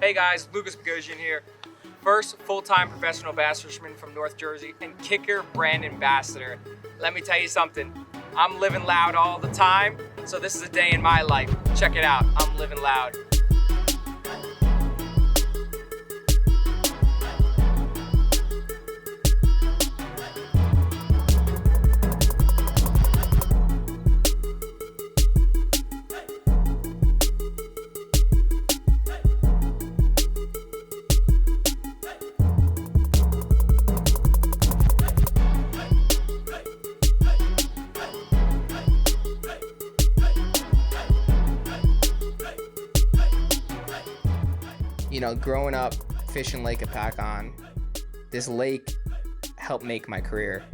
Hey guys, Bogosian here. First full-time professional bass fisherman from North Jersey and kicker brand ambassador. Let me tell you something, I'm living loud all the time, so this is a day in my life. Check it out, I'm living loud. You know, growing up fishing Lake Hopatcong, this lake helped make my career,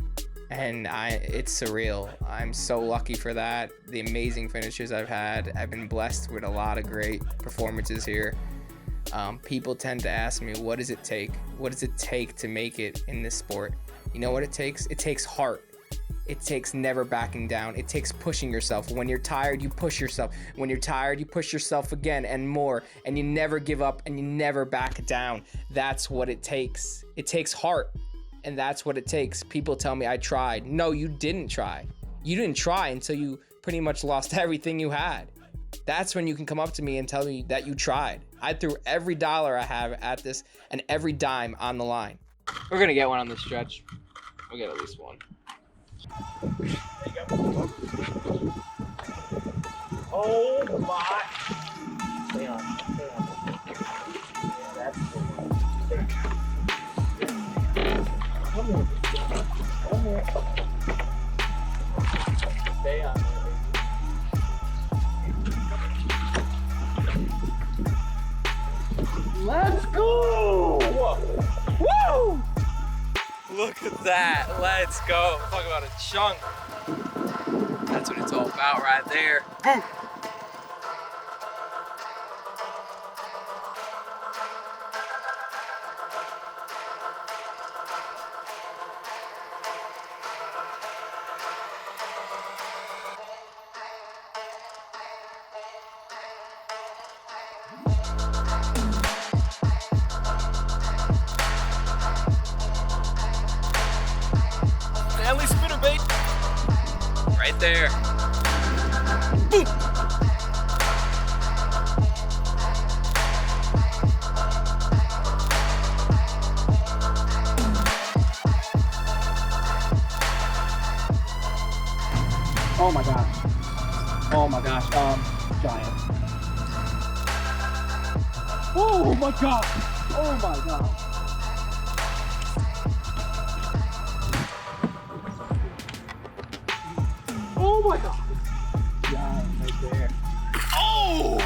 and it's surreal. I'm so lucky for that. The amazing finishes I've had. I've been blessed with a lot of great performances here. People tend to ask me, what does it take? What does it take to make it in this sport? You know what it takes? It takes heart. It takes never backing down. It takes pushing yourself. When you're tired, you push yourself. When you're tired, you push yourself again and more. And you never give up and you never back down. That's what it takes. It takes heart. And that's what it takes. People tell me I tried. No, you didn't try. You didn't try until you pretty much lost everything you had. That's when you can come up to me and tell me that you tried. I threw every dollar I have at this and every dime on the line. We're going to get one on this stretch. We'll get at least one. Oh my! Stay on. Yeah, that's the one. Come here. Stay on. Let's go! Woo! Look at that, let's go. Talk about a chunk. That's what it's all about right there. Boom! Stanley spinnerbait. Right there. Boom. Oh my gosh. Oh my gosh. Giant. Oh my god. Oh my god. Oh my god. Giant right there. Oh!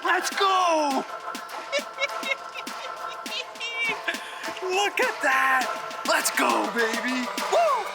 Let's go! Look at that! Let's go, baby! Woo!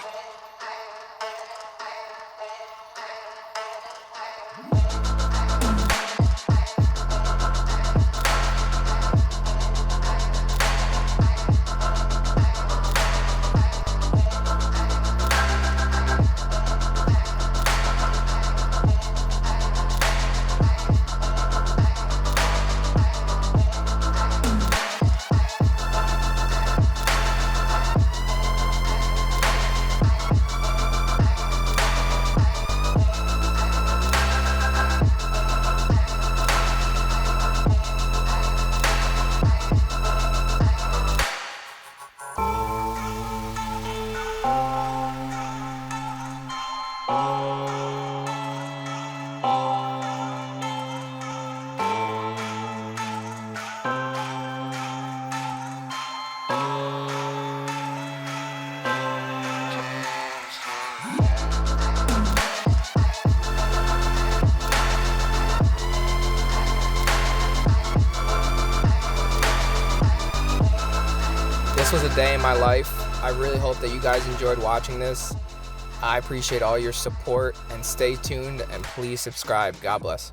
This was a day in my life. I really hope that you guys enjoyed watching this. I appreciate all your support, and stay tuned and please subscribe. God bless.